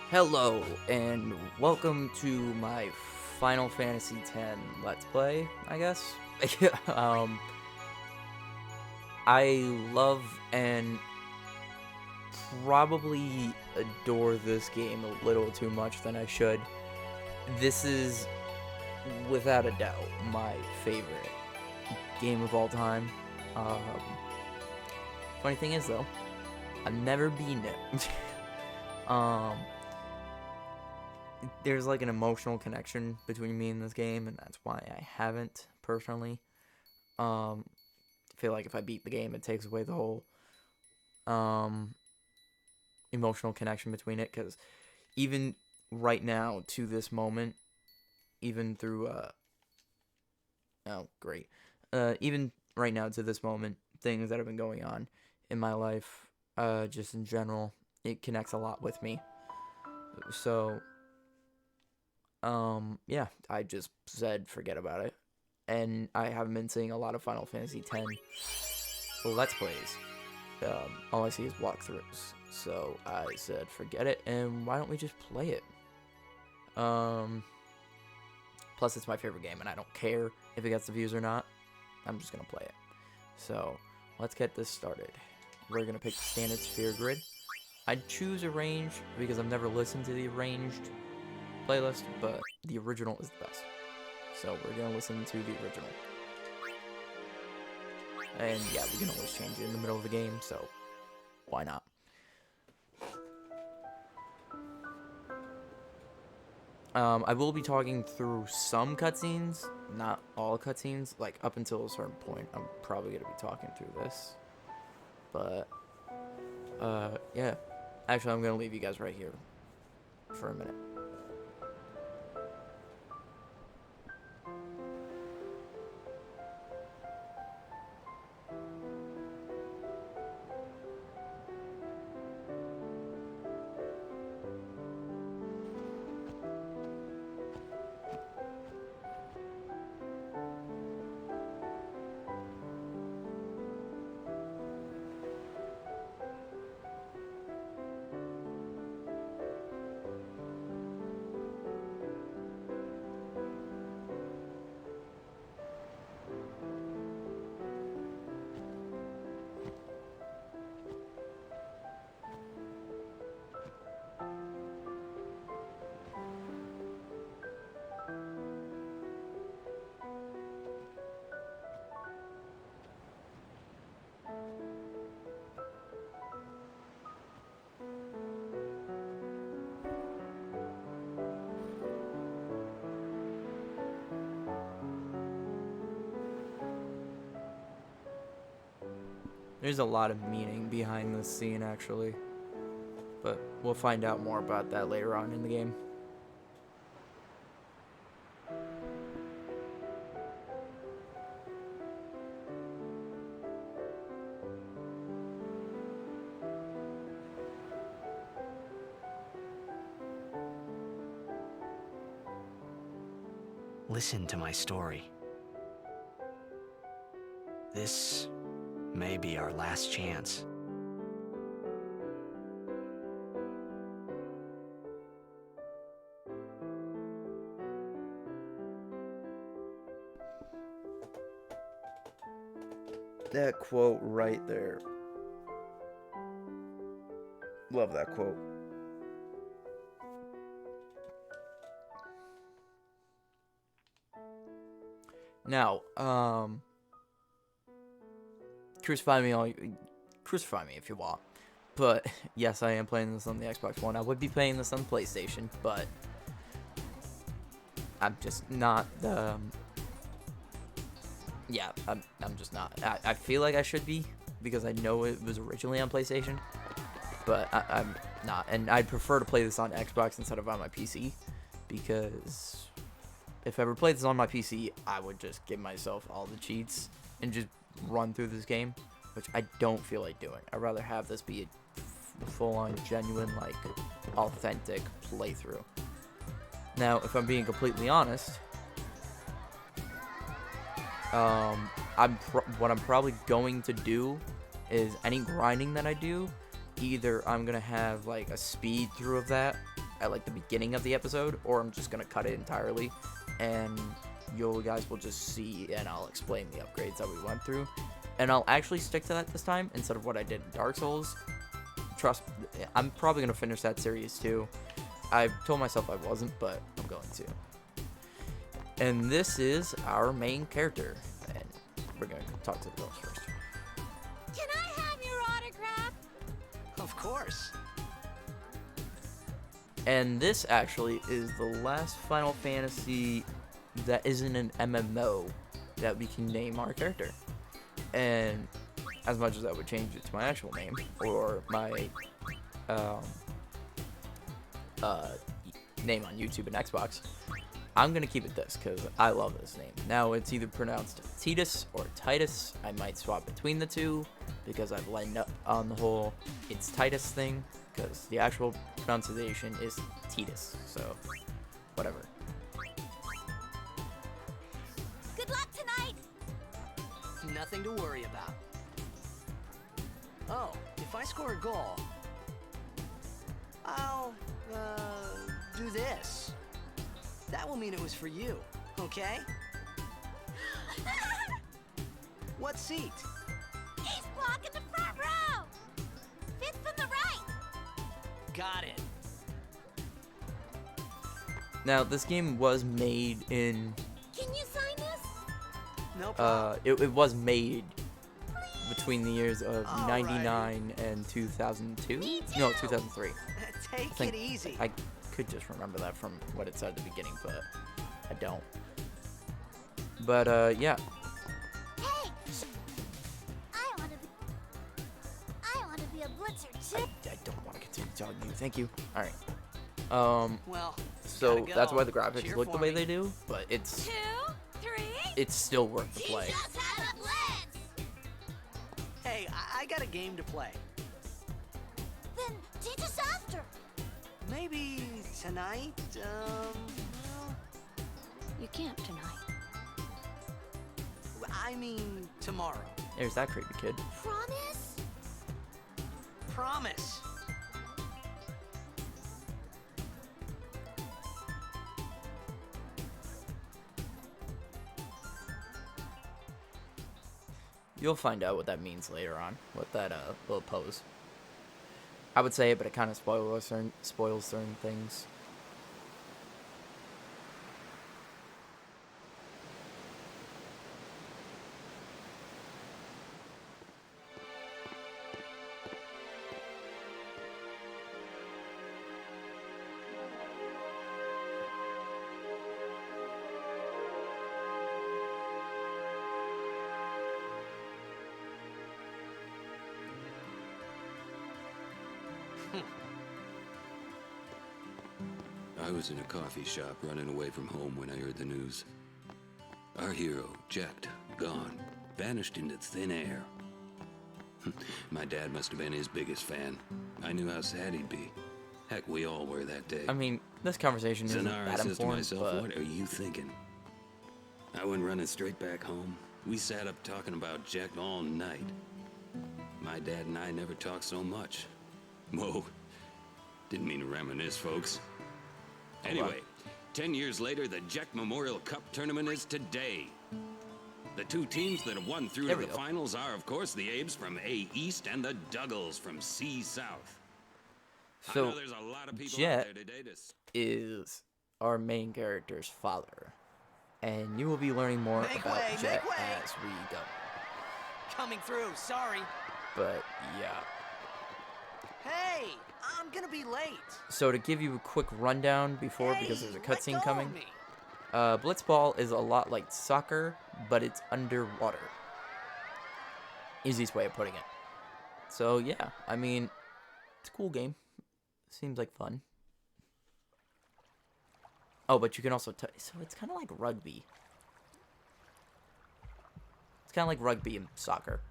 Hello, and welcome to my Final Fantasy X Let's Play, I guess. um, I love and probably adore this game a little too much than I should. This is, without a doubt, my favorite game of all time. Um, Funny thing is, though, I've never beaten it. um... There's like an emotional connection between me and this game, and that's why I haven't personally. I feel like if I beat the game, it takes away the whole emotional connection between it. Because even right now, to this moment, even through oh great, even right now to this moment, things that have been going on in my life, just in general, it connects a lot with me. So yeah, I just said forget about it. And I haven't been seeing a lot of Final Fantasy X Let's Plays. All I see is walkthroughs. So I said forget it, and why don't we just play it? Plus it's my favorite game, and I don't care if it gets the views or not. I'm just gonna play it. So let's get this started. We're gonna pick the standard sphere grid. I'd choose arranged because I've never listened to the arranged playlist, but the original is the best. So we're gonna listen to the original. And yeah, we can always change it in the middle of the game, so why not? I will be talking through some cutscenes, not all cutscenes. Like up until a certain point, I'm probably gonna be talking through this. But yeah. Actually, I'm gonna leave you guys right here for a minute. There's a lot of meaning behind this scene, actually. But we'll find out more about that later on in the game. Listen to my story. This may be our last chance. That quote right there. Love that quote. Now, crucify me if you want. But yes, I am playing this on the Xbox One. I would be playing this on PlayStation, but I'm just not yeah, I'm just not. I feel like I should be because I know it was originally on PlayStation, but I'm not. And I'd prefer to play this on Xbox instead of on my PC because if I ever played this on my PC, I would just give myself all the cheats and just run through this game, which I don't feel like doing. I'd rather have this be a full-on, genuine, like, authentic playthrough. Now, if I'm being completely honest, what I'm probably going to do is any grinding that I do, either I'm gonna have like a speed through of that, at like the beginning of the episode, or I'm just gonna cut it entirely, and you guys will just see, and I'll explain the upgrades that we went through, and I'll actually stick to that this time instead of what I did in Dark Souls. Trust, I'm probably gonna finish that series too. I told myself I wasn't, but I'm going to. And this is our main character, and we're gonna talk to the girls first. Can I have your autograph? Of course. And this actually is the last Final Fantasy that isn't an MMO that we can name our character. And as much as I would change it to my actual name or my name on YouTube and Xbox, I'm gonna keep it this because I love this name. Now it's either pronounced Titus or Titus. I might swap between the two because I've lightened up on the whole it's Titus thing, because the actual pronunciation is Titus, so whatever. Good luck tonight. Nothing to worry about. Oh, if I score a goal, I'll, do this. That will mean it was for you, okay? What seat? Ace block in the front row. Fifth from the right. Got it. Now this game was made in Can you sign this? No problem. it was made between the years of Alrighty. 99 and 2002. Me No, too. 2003. Take think it easy. I could just remember that from what it said at the beginning, but I don't. But yeah, Hey. I want to be a blitzer too. I don't want to continue talking to you. Thank you. All right. Well, So gotta that's go. why the graphics Cheer look the for way me. they do, but it's 2, 3. still worth the play. Teach us how to blitz. Hey, I got a game to play. Then teach us after. Maybe tonight, well, You can't tonight. I mean tomorrow. There's that creepy kid. Promise? Promise. You'll find out what that means later on, what that little pose. I would say it, but it kind of spoils certain things. I was in a coffee shop running away from home when I heard the news. Our hero, Jacked, gone, vanished into thin air. My dad must have been his biggest fan. I knew how sad he'd be. Heck, we all were that day. I mean, this conversation isn't Zanara that says to important, myself, but what are you thinking? I went running straight back home. We sat up talking about Jack all night. My dad and I never talked so much. Whoa. Didn't mean to reminisce, folks. Anyway, 10 years later, the Jack Memorial Cup tournament is today. The two teams that have won through There to we the go. finals are, of course, the Abes from A East and the Duggles from C South. I so know there's a lot of people Jet out there today to is our main character's father, and you will be learning more Make about way, Jet make way. as we go. Coming through, sorry. But yeah. Hey, I'm gonna be late. So to give you a quick rundown before, because there's a Hey, let cutscene go of coming. me. Blitzball is a lot like soccer, but it's underwater. Easiest way of putting it. So yeah, I mean, it's a cool game. Seems like fun. Oh, but you can also so it's kind of like rugby. It's kind of like rugby and soccer.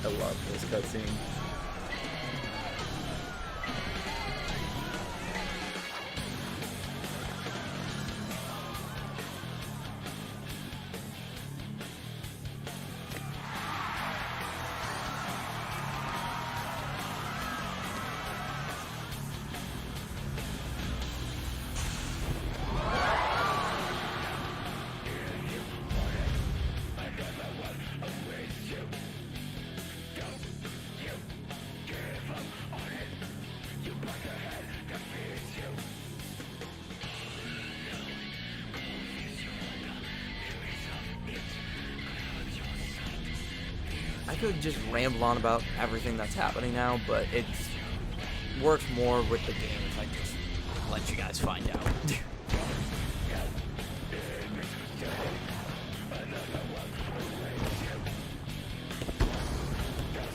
I love this cutscene. I could just ramble on about everything that's happening now, but it works more with the game if I just let you guys find out.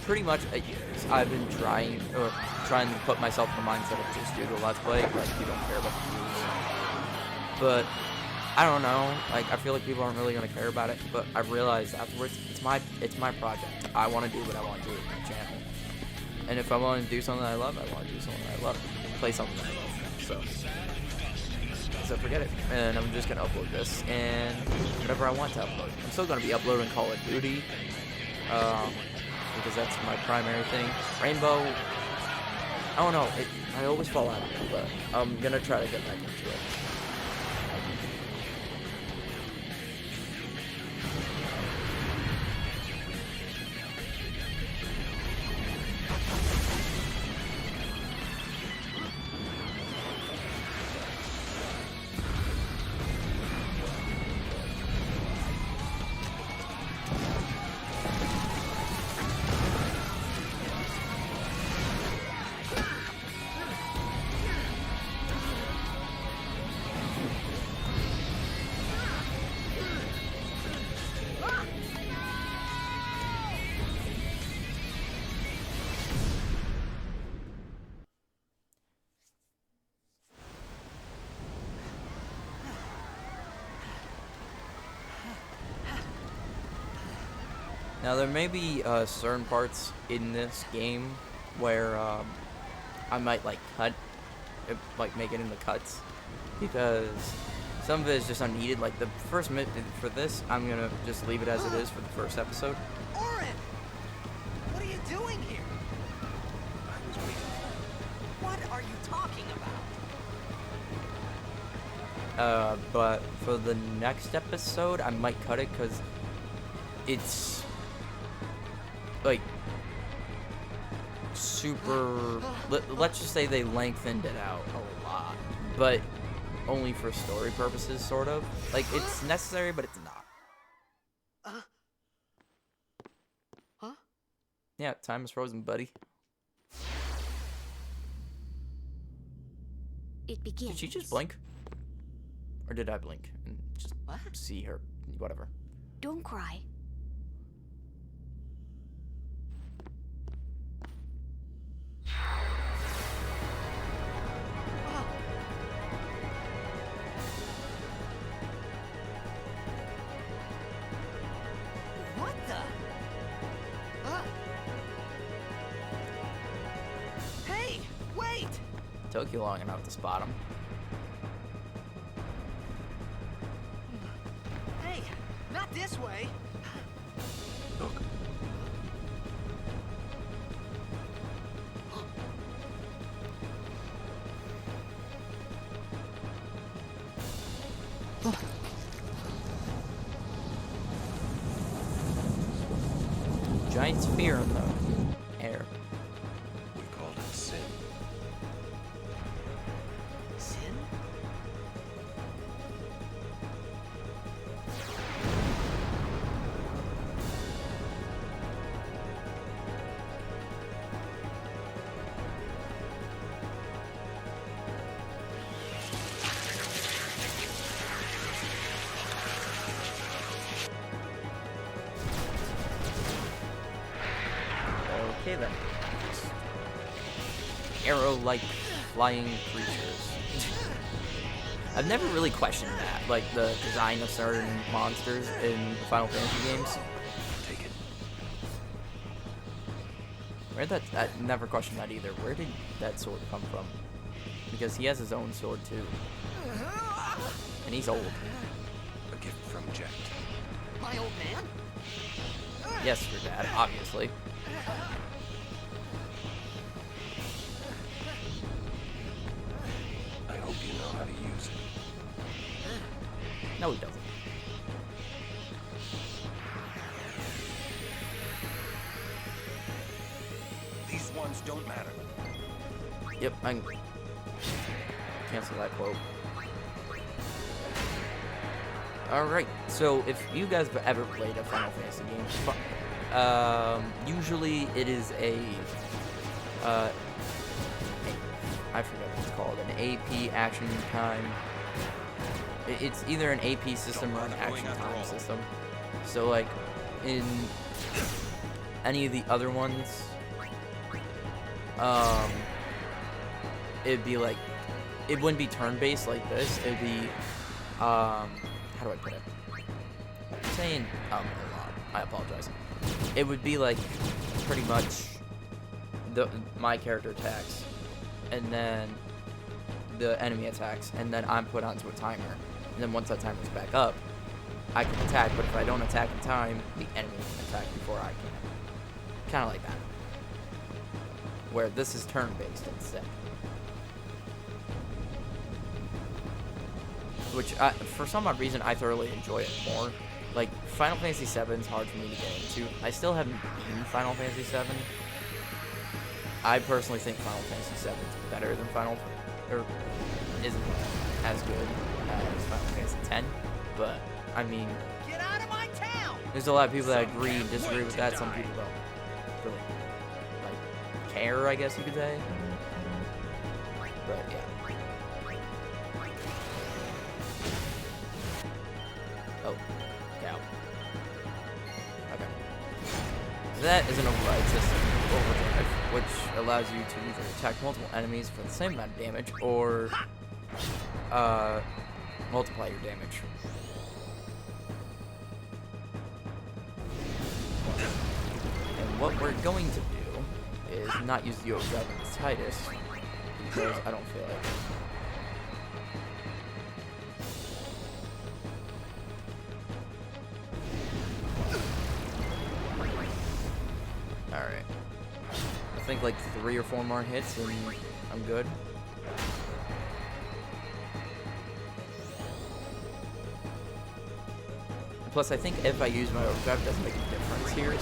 Pretty much, I've been trying to put myself in the mindset of just do the Let's Play, like you don't care about the views. But I don't know, like I feel like people aren't really gonna care about it. But I've realized afterwards, it's my project. I want to do what I want to do with my channel, and if I want to do something that I love, I want to do something that I love, play something that I love. So forget it, and I'm just gonna upload this and whatever I want to upload. I'm still gonna be uploading Call of Duty. Because that's my primary thing. Rainbow, I don't know, I always fall out of it, but I'm gonna try to get back into it. Now there may be certain parts in this game where I might like make it into cuts because some of it is just unneeded. Like the first minute for this, I'm gonna just leave it as it is for the first episode. Oren! What are you doing here? I was waiting. What are you talking about? But for the next episode, I might cut it because it's like super. Let's just say they lengthened it out a lot, but only for story purposes, sort of. Like it's necessary, but it's not. Huh? Yeah, time is frozen, buddy. It begins. Did she just blink? Or did I blink and just What? see her? Whatever. Don't cry. What the? Hey, wait! Took you long enough to spot him. Hey, not this way. Look. Giant sphere in the air. We called it sin. Sin? Okay then. Arrow-like flying creatures. I've never really questioned that, like the design of certain monsters in the Final Fantasy games. Take it. I never questioned that either. Where did that sword come from? Because he has his own sword too. And he's old. A gift from Jet. My old man? Yes, your dad, obviously. I hope you know how to use it. No, he doesn't. These ones don't matter. Yep, I can cancel that quote. Alright, so if you guys have ever played a Final Fantasy game, Usually it is I forget what it's called, an AP action time. It's either an AP system or an action time system. So like in any of the other ones, it'd be like, it wouldn't be turn-based like this. It'd be, how do I put it? I'm saying, I apologize. It would be like pretty much my character attacks, and then the enemy attacks, and then I'm put onto a timer. And then once that timer's back up, I can attack, but if I don't attack in time, the enemy can attack before I can. Kind of like that. Where this is turn-based instead. Which, for some odd reason, I thoroughly enjoy it more. Like, Final Fantasy VII is hard for me to get into. I still haven't beaten Final Fantasy VII. I personally think Final Fantasy VII is better than or isn't as good as Final Fantasy X. But, I mean, Get out of my town! there's a lot of people that agree and disagree with that. Some people don't really, like, care, I guess you could say. But, yeah. Oh, cow. Okay. That is an override system, overdrive, which allows you to either attack multiple enemies for the same amount of damage, or multiply your damage. And what we're going to do is not use the overdrive in the tightest, because I don't feel like it. Alright. I think like 3 or 4 more hits and I'm good. And plus, I think if I use my overdrive, it doesn't make a difference here.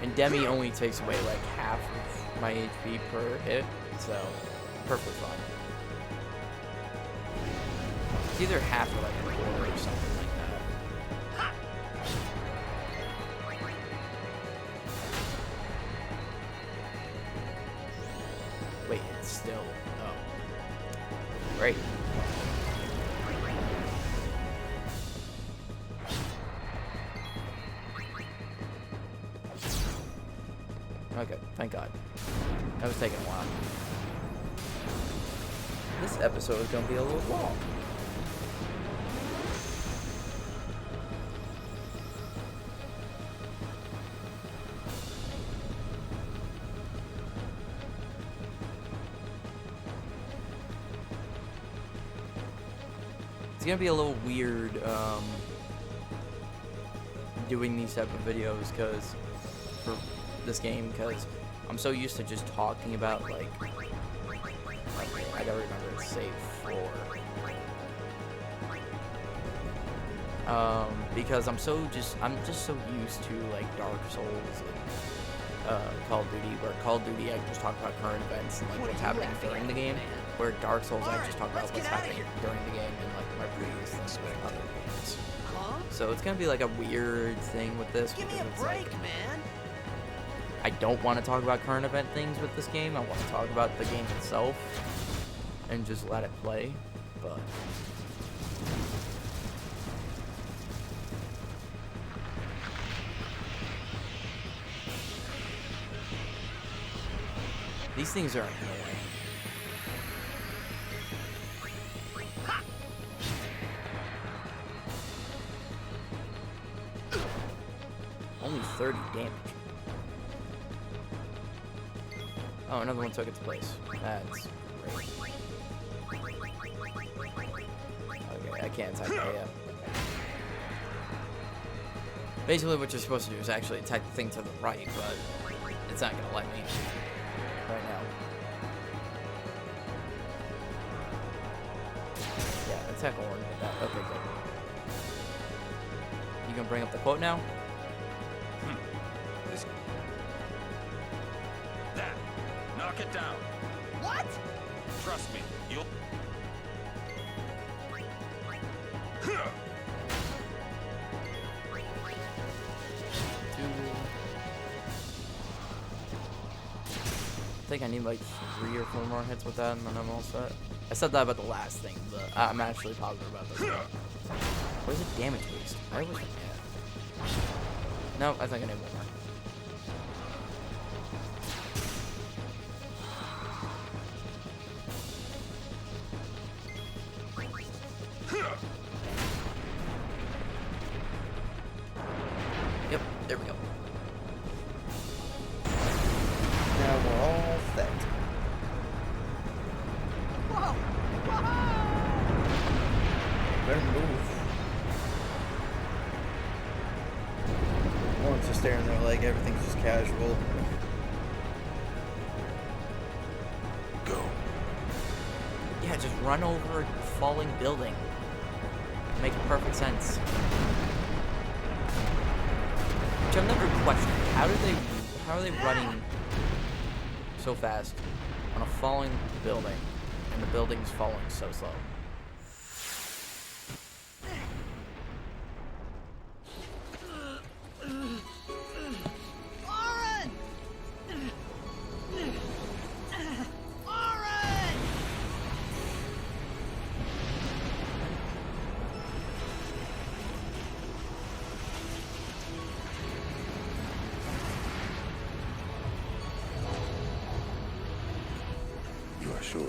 And Demi only takes away like half of my HP per hit, so perfectly fine. It's either half or like a quarter or something like that. Wait, it's still, oh. Great. Okay, thank God. That was taking a while. This episode is gonna be a little long. It's gonna be a little weird doing these type of videos for this game, because I'm so used to just talking about like I don't remember it's safe for because I'm just so used to like Dark Souls and Call of Duty, where Call of Duty I just talk about current events and like what's happening during the game, where Dark Souls I just talk about what's happening during the game and like my previous things with other games. So it's gonna be like a weird thing with this. Give me a break, man. I don't want to talk about current event things with this game. I want to talk about the game itself and just let it play. But these things are annoying. Only 30 damage. Oh, another one took its place. That's great. Okay, I can't attack that yet. Basically, what you're supposed to do is actually attack the thing to the right, but it's not gonna let me right now. Yeah, attack will work with that. Okay, good. You gonna bring up the quote now? Knock it down. What? Trust me, you'll... think I need like 3 or 4 more hits with that, and then I'm all set. I said that about the last thing, but I'm actually positive about this one. What is it? Damage boost. I always forget. No, I think I need one more. Yep, there we go. Now we're all set. Whoa! Whoa! Better move. One's just staring there like everything's just casual. Go. Yeah, just run over a falling building. Makes perfect sense. Which I've never questioned. How are they running so fast on a falling building, and the building's falling so slow? Oren! Oren! You are sure?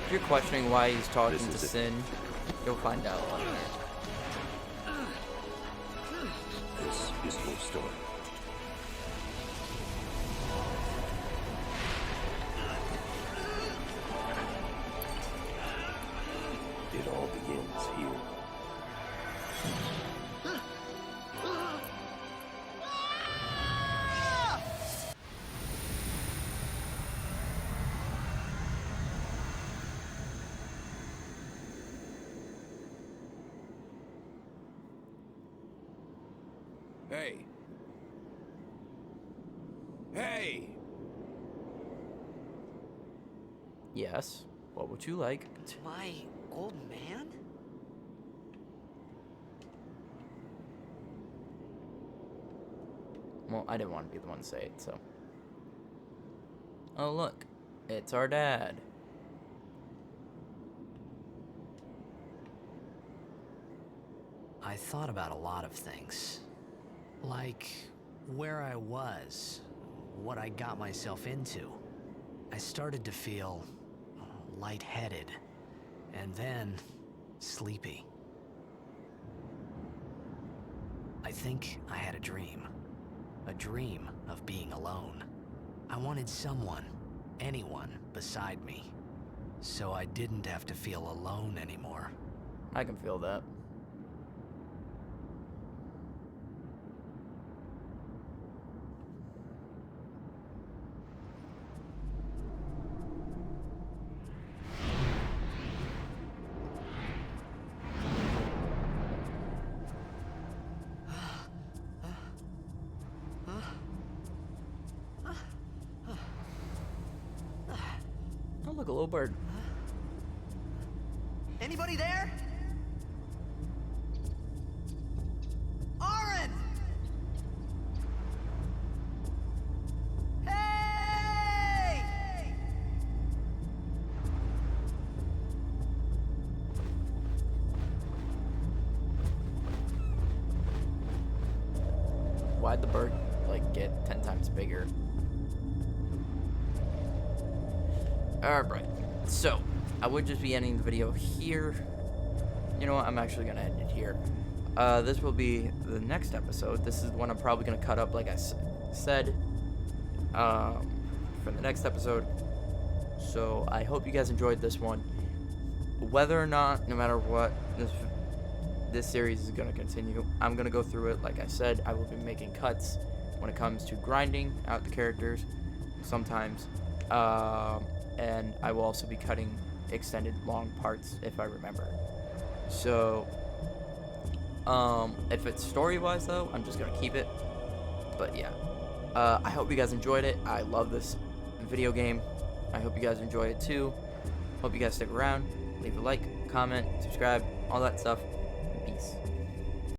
If you're questioning why he's talking This to is it. Sin, you'll find out later. This is your story. It all begins here. Hey. Hey! Yes. What would you like? My old man? Well, I didn't want to be the one to say it, so. Oh, look. It's our dad. I thought about a lot of things. Like where I was, what I got myself into. I started to feel lightheaded, and then sleepy. I think I had a dream of being alone. I wanted someone, anyone beside me, so I didn't have to feel alone anymore. I can feel that. Oh, look, a little bird. Anybody there? Oren! Hey! Why'd the bird, like, get 10 times bigger? Alright, so, I would just be ending the video here. You know what, I'm actually gonna end it here. This will be the next episode. This is one I'm probably gonna cut up, like I said, for the next episode. So, I hope you guys enjoyed this one. Whether or not, no matter what, this series is gonna continue, I'm gonna go through it. Like I said, I will be making cuts when it comes to grinding out the characters sometimes. And I will also be cutting extended long parts if I remember. So, if it's story-wise though, I'm just gonna keep it. But yeah, I hope you guys enjoyed it. I love this video game. I hope you guys enjoy it too. Hope you guys stick around. Leave a like, comment, subscribe, all that stuff. Peace.